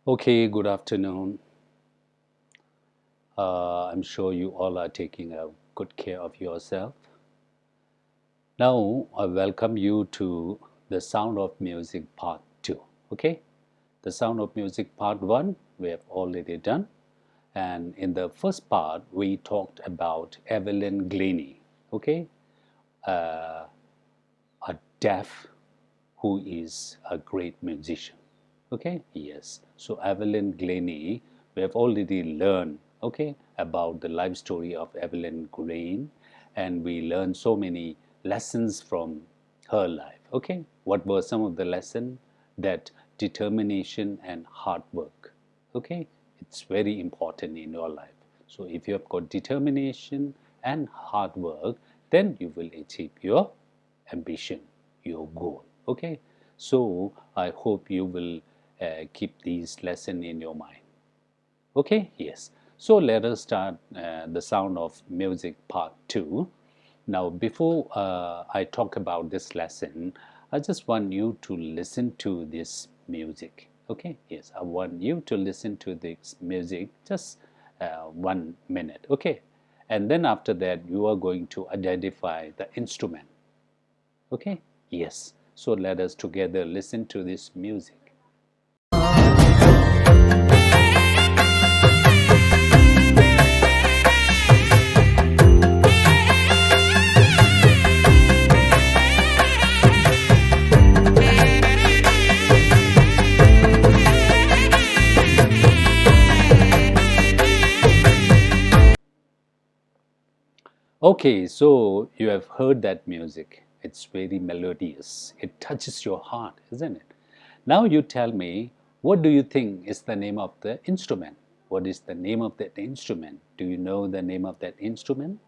Okay, good afternoon. I'm sure you all are taking a good care of yourself. Now, I welcome you to the Sound of Music Part 2. Okay, the Sound of Music Part 1 we have already done, and in the first part, we talked about Evelyn Glennie. Okay, uh, a deaf who is a great musician. Okay, yes. So Evelyn Glennie, we have already learned, okay, about the life story of Evelyn Glennie, and we learned so many lessons from her life. Okay, what were some of the lessons? That determination and hard work. Okay, it's very important in your life. So if you have got determination and hard work, then you will achieve your ambition, your goal. Okay, so I hope you will keep these lesson in your mind. Okay, yes. So let us start the Sound of Music Part 2. Now, before I talk about this lesson, I just want you to listen to this music. Okay, yes, I want you to listen to this music just 1 minute. Okay, and then after that, you are going to identify the instrument. Okay, yes. So let us together listen to this music. Okay, so you have heard that music. It's very melodious. It touches your heart, isn't it? Now you tell me, what do you think is the name of the instrument? What is the name of that instrument? Do you know the name of that instrument?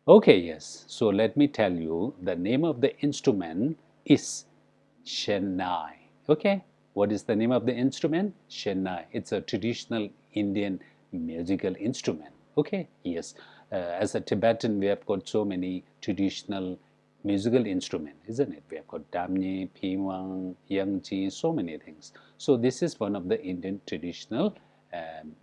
Okay, yes. So let me tell you, the name of the instrument is Chennai. Okay, what is the name of the instrument? Chennai. It's a traditional Indian musical instrument. Okay, yes. As a Tibetan, we have got so many traditional musical instruments, isn't it? We have got damne, piwang, yangji, so many things. So this is one of the Indian traditional um,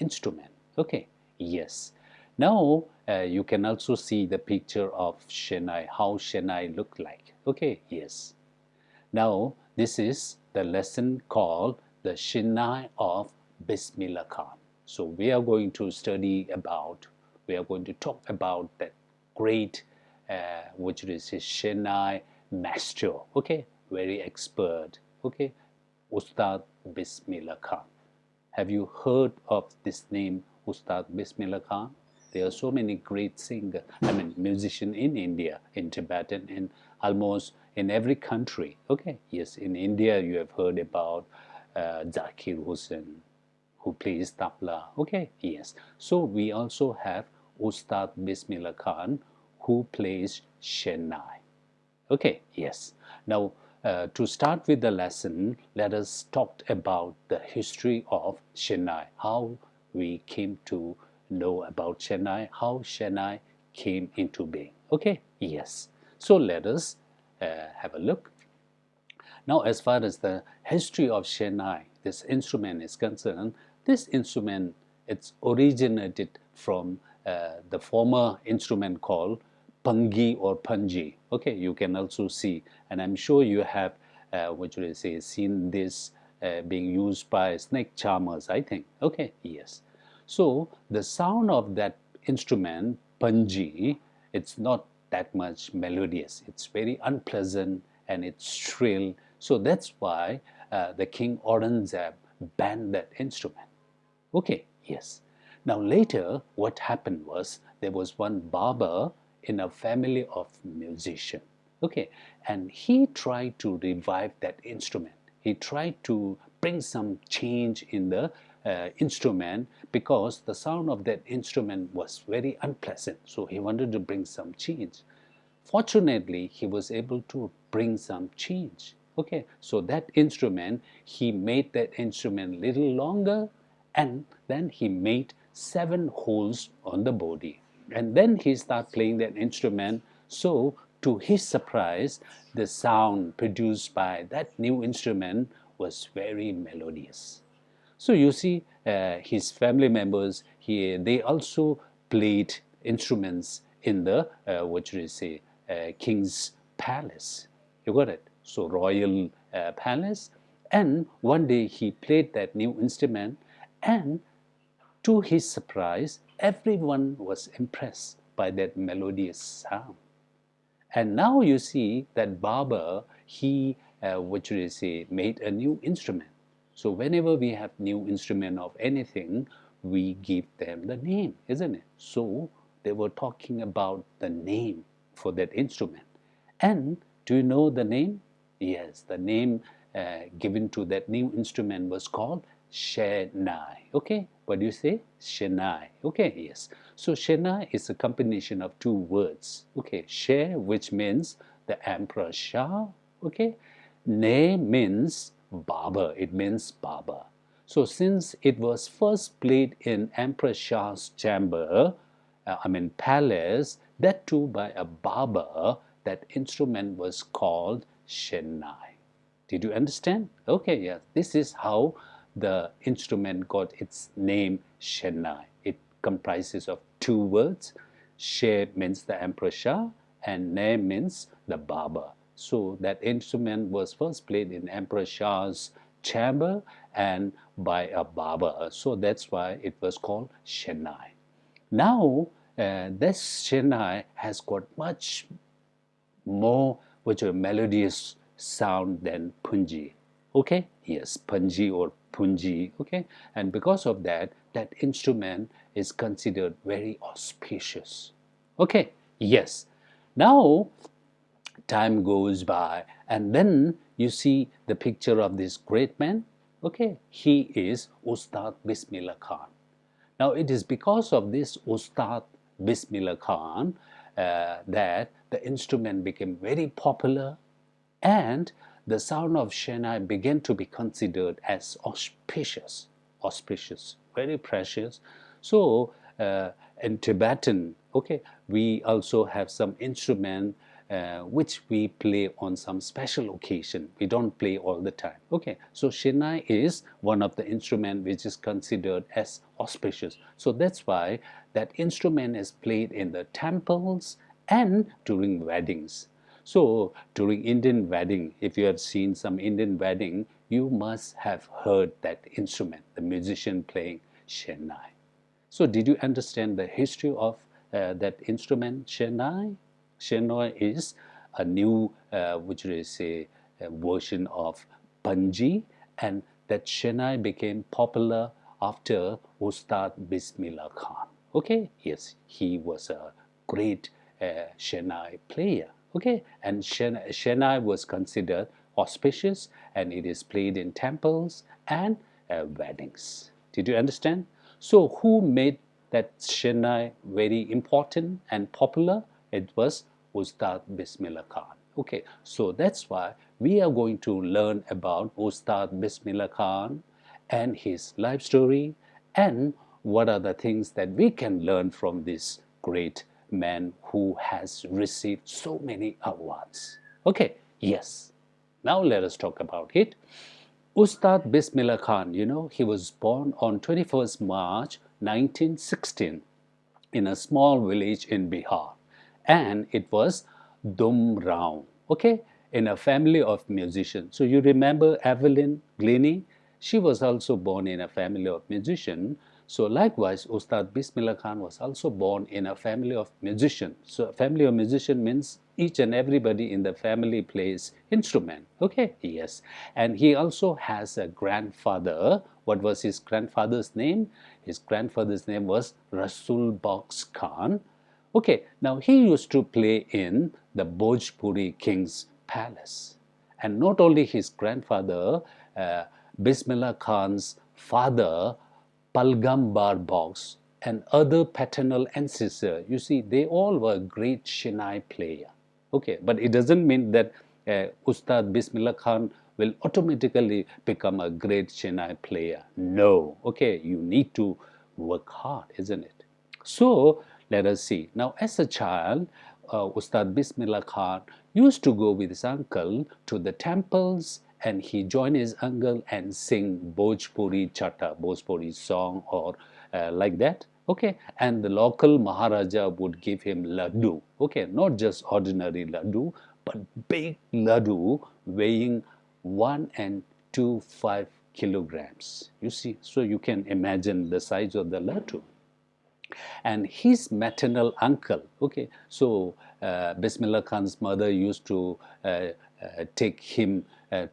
instrument. Okay, yes. Now you can also see the picture of Chennai, how Chennai look like. Okay, yes. Now, this is the lesson called the Chennai of Bismillah Khan. So, we are going to talk about that great, which is Chennai master, okay, very expert, okay, Ustad Bismillah Khan. Have you heard of this name, Ustad Bismillah Khan? There are so many great singers, musicians in India, in Tibetan, and almost in every country. Okay, yes, in India you have heard about Zakir Hussain, who plays tabla. Okay, yes. So we also have Ustad Bismillah Khan, who plays Chennai. Okay, yes. Now, to start with the lesson, let us talk about the history of Chennai, how we came to know about Chennai, how Chennai came into being. Okay, yes. So let us have a look. Now, as far as the history of Chennai, this instrument is concerned, this instrument it's originated from the former instrument called Pangi or Panji. Okay, you can also see, and I'm sure you have, what should I say, seen this being used by snake charmers, I think. Okay, yes. So the sound of that instrument, Panji, it's not that much melodious. It's very unpleasant and it's shrill. So that's why the King Aurangzeb banned that instrument. Okay, yes. Now later, what happened was there was one barber in a family of musicians. Okay, and he tried to revive that instrument. He tried to bring some change in the instrument because the sound of that instrument was very unpleasant. So he wanted to bring some change. Fortunately, he was able to bring some change. Okay, so that instrument, he made that instrument little longer, and then he made 7 holes on the body. And then he started playing that instrument. So, to his surprise, the sound produced by that new instrument was very melodious. So you see, his family members here, they also played instruments in the what should I say, king's palace. You got it? So royal palace. And one day he played that new instrument, and to his surprise, everyone was impressed by that melodious sound. And now you see that Barber, he, what should I say, made a new instrument. So whenever we have new instrument of anything, we give them the name, isn't it? So they were talking about the name for that instrument. And do you know the name? Yes, the name given to that new instrument was called Chennai. Okay, what do you say? Chennai. Okay, yes. So Chennai is a combination of two words. Okay, She, which means the Emperor Shah. Okay, Ne means barber. It means barber. So since it was first played in Emperor Shah's chamber, palace, that too by a barber, that instrument was called Chennai. Did you understand? Okay, yes. This is how the instrument got its name Chennai. It comprises of two words. She means the Emperor Shah and Ne means the barber. So that instrument was first played in Emperor Shah's chamber and by a barber. So that's why it was called Chennai. Now, this Chennai has got much more which a melodious sound than punji. Okay, yes, punji or punji. Okay, and because of that, that instrument is considered very auspicious. Okay, yes. Now time goes by, and then you see the picture of this great man. Okay, he is Ustad Bismillah Khan. Now it is because of this Ustad Bismillah Khan that the instrument became very popular, and the sound of Chennai began to be considered as auspicious, very precious. So in Tibetan, okay, we also have some instrument which we play on some special occasion. We don't play all the time. Okay, so Chennai is one of the instrument which is considered as auspicious. So that's why that instrument is played in the temples and during weddings. So during Indian wedding, if you have seen some Indian wedding, you must have heard that instrument, the musician playing Chennai. So did you understand the history of that instrument, Chennai? Chennai is a new, which is a version of Panji, and that Chennai became popular after Ustad Bismillah Khan. Okay, yes, he was a great Chennai player. Okay, and Chennai was considered auspicious, and it is played in temples and weddings. Did you understand? So who made that Chennai very important and popular? It was Ustad Bismillah Khan. Okay, so that's why we are going to learn about Ustad Bismillah Khan and his life story, and what are the things that we can learn from this great man who has received so many awards. Okay, yes. Now let us talk about it. Ustad Bismillah Khan, you know, he was born on 21st March 1916 in a small village in Bihar, and it was Dumrao, okay, in a family of musicians. So you remember Evelyn Glennie? She was also born in a family of musicians. So likewise, Ustad Bismillah Khan was also born in a family of musicians. So a family of musicians means each and everybody in the family plays instrument. Okay, yes. And he also has a grandfather. What was his grandfather's name? His grandfather's name was Rasul Box Khan. Okay, now he used to play in the Bhojpuri king's palace. And not only his grandfather, Bismillah Khan's father, Palgambar Box, and other paternal ancestors, you see, they all were great Chennai player. Okay, but it doesn't mean that Ustad Bismillah Khan will automatically become a great Chennai player. No, okay, you need to work hard, isn't it? So let us see. Now, as a child, Ustad Bismillah Khan used to go with his uncle to the temples and he joined his uncle and sing Bhojpuri Chata, Bhojpuri song or like that. Okay, and the local Maharaja would give him laddu. Okay, not just ordinary laddu, but big laddu weighing 1.25 kilograms. You see, so you can imagine the size of the laddu. And his maternal uncle, okay, so Bismillah Khan's mother used to take him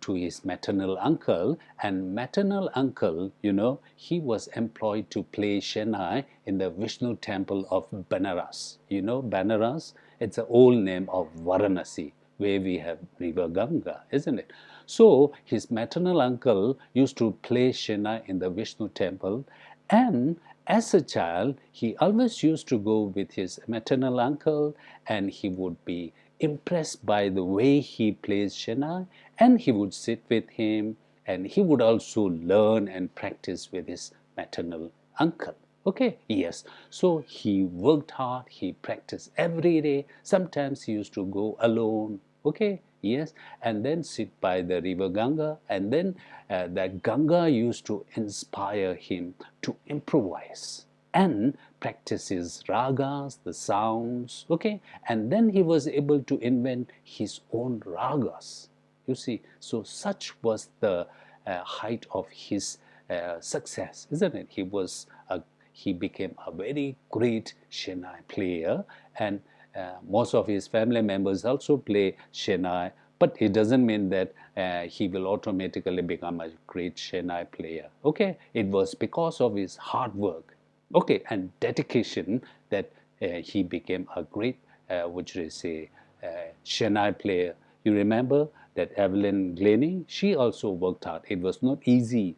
to his maternal uncle, and maternal uncle, you know, he was employed to play Chennai in the Vishnu temple of Banaras. You know Banaras? It's an old name of Varanasi, where we have river Ganga, isn't it? So his maternal uncle used to play Chennai in the Vishnu temple, and as a child, he always used to go with his maternal uncle, and he would be impressed by the way he plays Chennai, and he would sit with him, and he would also learn and practice with his maternal uncle. Okay, yes. So he worked hard, he practiced every day. Sometimes he used to go alone. Okay, yes, and then sit by the river Ganga, and then that Ganga used to inspire him to improvise and practice his ragas, the sounds, okay, and then he was able to invent his own ragas. You see, so such was the height of his success, isn't it? He became a very great Chennai player, and most of his family members also play Chennai, but it doesn't mean that he will automatically become a great Chennai player. Okay, it was because of his hard work, okay, and dedication that he became a great, what should I say, Chennai player. You remember that Evelyn Glennie? She also worked hard. It was not easy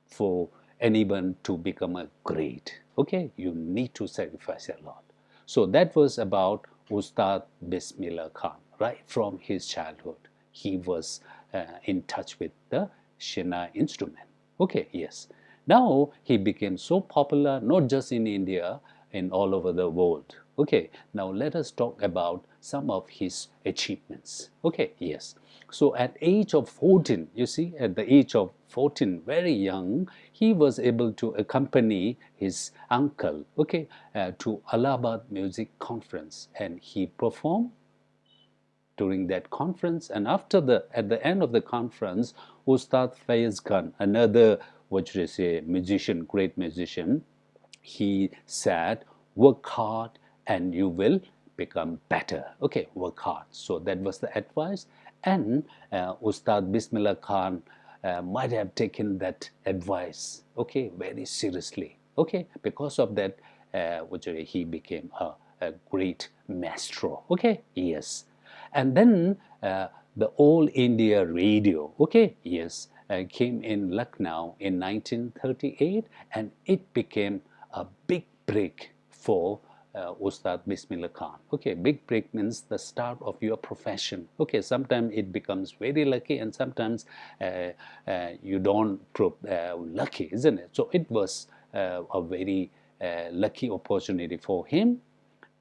for anyone to become a great. Okay, you need to sacrifice a lot. So that was about Ustad Bismillah Khan. Right from his childhood, he was in touch with the Shina instrument. Okay, yes. Now he became so popular, not just in India, in all over the world. Okay, now let us talk about some of his achievements. Okay, yes. So at age of 14, you see, at the age of 14, very young, he was able to accompany his uncle, okay, to Allahabad Music Conference, and he performed during that conference. And at the end of the conference, Ustad Faiz Khan, another, what should I say, musician, great musician, he said, work hard and you will become better. Okay, work hard. So that was the advice. And Ustad Bismillah Khan might have taken that advice, okay, very seriously. Okay, because of that, he became a great maestro. Okay, yes. And then the All India Radio, okay, yes, came in Lucknow in 1938, and it became a big break for Ustad Bismillah Khan. Okay, big break means the start of your profession. Okay, sometimes it becomes very lucky, and sometimes you don't lucky, isn't it? So it was a very lucky opportunity for him.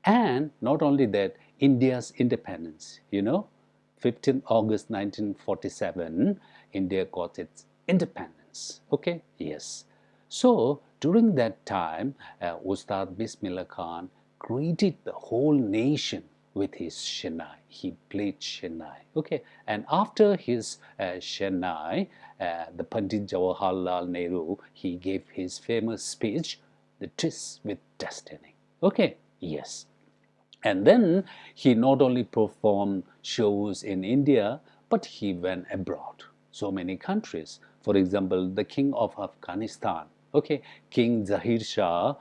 And not only that, India's independence, 15th August 1947, India got its independence. Okay, yes. So during that time, Ustad Bismillah Khan greeted the whole nation with his Chennai. He played Chennai. Okay, and after his Chennai, the Pandit Jawaharlal Nehru, he gave his famous speech, "The Tryst with Destiny." Okay, yes. And then he not only performed shows in India, but he went abroad, so many countries. For example, the king of Afghanistan, okay, King Zahir Shah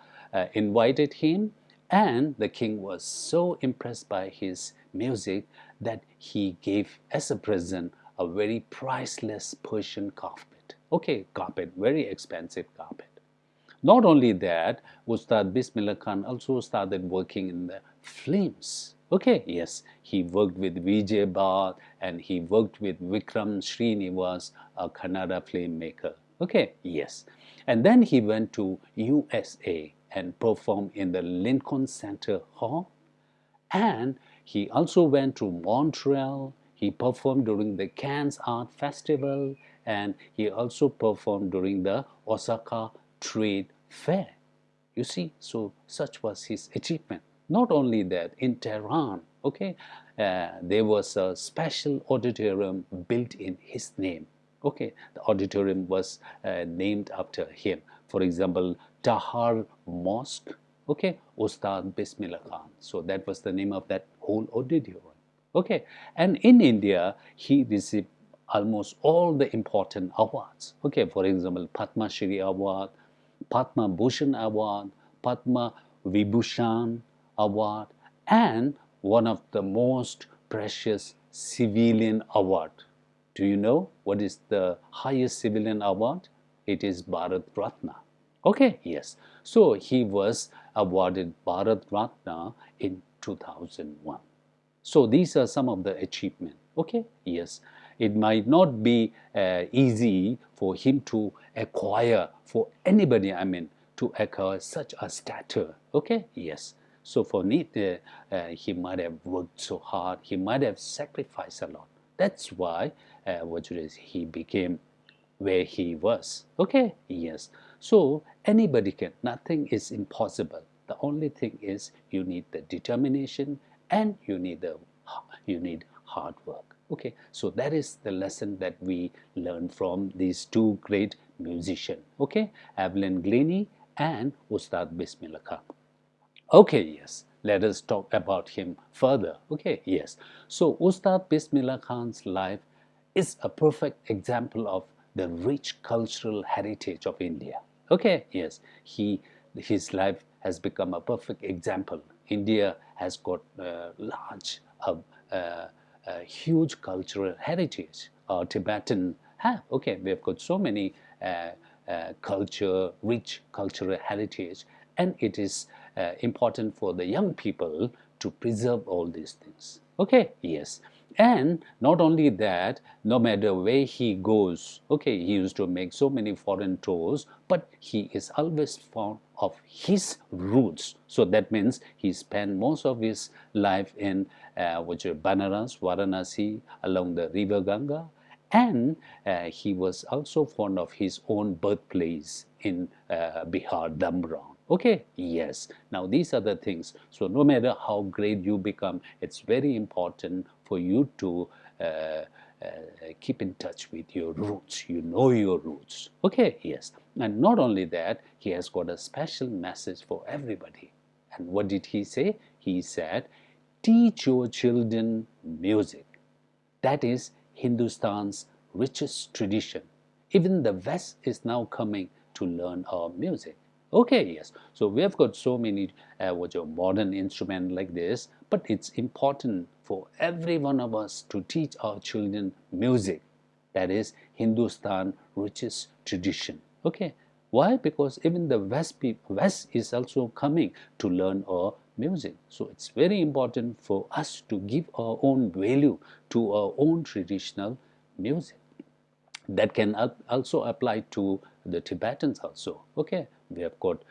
invited him, and the king was so impressed by his music that he gave as a present a very priceless Persian carpet. Okay, carpet, very expensive carpet. Not only that, Ustad Bismillah Khan also started working in the films. Okay, yes, he worked with Vijay Bhatt, and he worked with Vikram Srinivas, a Kannada filmmaker. Okay, yes. And then he went to USA and performed in the Lincoln Center Hall. And he also went to Montreal, He performed during the Cannes Art Festival, and he also performed during the Osaka Trade Fair. You see, so such was his achievement. Not only that, in Tehran, okay, there was a special auditorium built in his name. Okay, the auditorium was named after him. For example, Tahar Mosque, okay, Ustad Bismillah Khan. So that was the name of that whole auditorium. Okay, and in India, he received almost all the important awards. Okay, for example, Padma Shri Award, Padma Bhushan Award, Padma Vibhushan Award, and one of the most precious civilian award. Do you know what is the highest civilian award? It is Bharat Ratna. Okay, yes. So he was awarded Bharat Ratna in 2001. So these are some of the achievements. Okay, yes. It might not be easy for him to acquire, for anybody, I mean, to acquire such a stature. Okay, yes. So for Need, he might have worked so hard, he might have sacrificed a lot. That's why he became where he was. Okay, yes. So anybody can, nothing is impossible. The only thing is you need the determination and you need hard work. Okay, so that is the lesson that we learn from these two great musicians. Okay, Evelyn Glennie and Ustad Bismillah Khan. Okay, yes. Let us talk about him further. Okay, yes. So Ustad Bismillah Khan's life is a perfect example of the rich cultural heritage of India. Okay, yes. His life has become a perfect example. India has got a huge cultural heritage. Tibetan have. Okay, we have got so many rich cultural heritage, and it is important for the young people to preserve all these things. Okay, yes. And not only that, no matter where he goes, okay, he used to make so many foreign tours, but he is always fond of his roots. So that means he spent most of his life in Banaras, Varanasi, along the river Ganga, and he was also fond of his own birthplace in Bihar, Damron. Okay, yes. Now these are the things. So no matter how great you become, it's very important for you to keep in touch with your roots. You know your roots. Okay, yes. And not only that, he has got a special message for everybody. And what did he say? He said, teach your children music. That is Hindustan's richest tradition. Even the West is now coming to learn our music. Okay, yes. So we have got so many modern instruments like this, but it's important for every one of us to teach our children music. That is Hindustan richest tradition. Okay. Why? Because even the West is also coming to learn our music. So it's very important for us to give our own value to our own traditional music. That can also apply to the Tibetans also. Okay, we have got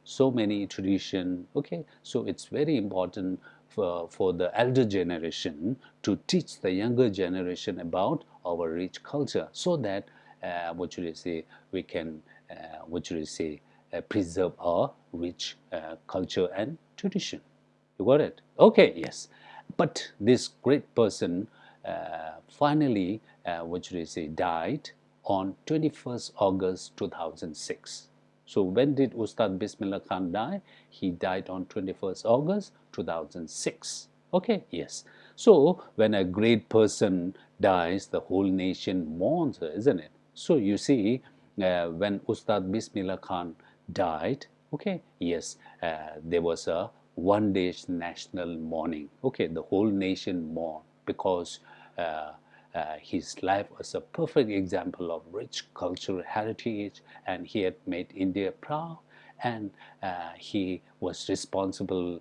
so many tradition. Okay, so it's very important for the elder generation to teach the younger generation about our rich culture, so that we can preserve our rich culture and tradition. You got it? Okay, yes. But this great person finally, died on 21st August 2006. So when did Ustad Bismillah Khan die? He died on 21st August 2006. Okay, yes. So when a great person dies, the whole nation mourns her, isn't it? So you see, when Ustad Bismillah Khan died, okay, yes, there was a one-day national mourning. Okay, the whole nation mourned because his life was a perfect example of rich cultural heritage, and he had made India proud, and he was responsible,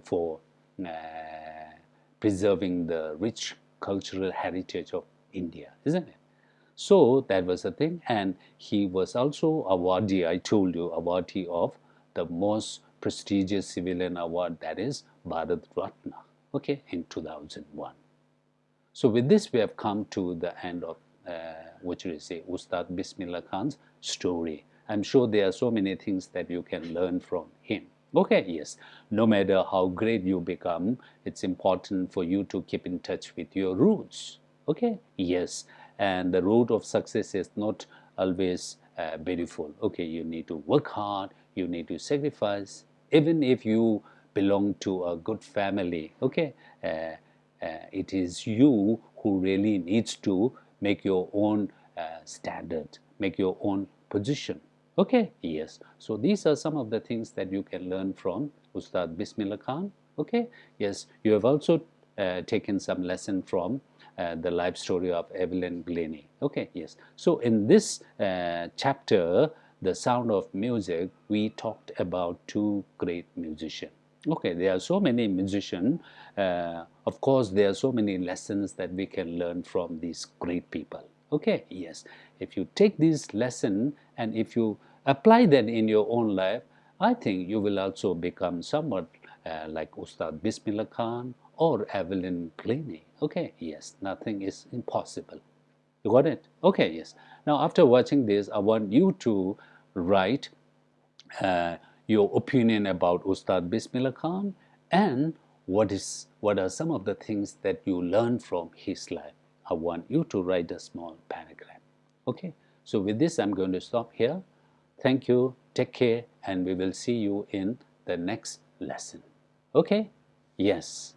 for preserving the rich cultural heritage of India, isn't it? So that was the thing, and he was also awardee, I told you, awardee of the most prestigious civilian award, that is Bharat Ratna, okay, in 2001. So with this, we have come to the end of what should I say, Ustad Bismillah Khan's story. I'm sure there are so many things that you can learn from him. Okay, yes. No matter how great you become, it's important for you to keep in touch with your roots. Okay, yes. And the road of success is not always beautiful. Okay, you need to work hard, you need to sacrifice. Even if you belong to a good family, okay, it is you who really needs to make your own standard, make your own position. Okay, yes. So these are some of the things that you can learn from Ustad Bismillah Khan. Okay, yes. You have also taken some lesson from the life story of Evelyn Glennie. Okay, yes. So in this chapter, The Sound of Music, we talked about two great musicians. Okay, there are so many musicians. Of course, there are so many lessons that we can learn from these great people. Okay, yes. If you take this lesson and if you apply that in your own life, I think you will also become somewhat like Ustad Bismillah Khan or Evelyn Glennie. Okay, yes, nothing is impossible. You got it? Okay, yes. Now, after watching this, I want you to write uh, your opinion about Ustad Bismillah Khan and what are some of the things that you learned from his life. I want you to write a small paragraph. Okay, so with this, I'm going to stop here. Thank you, take care, and we will see you in the next lesson. Okay? Yes.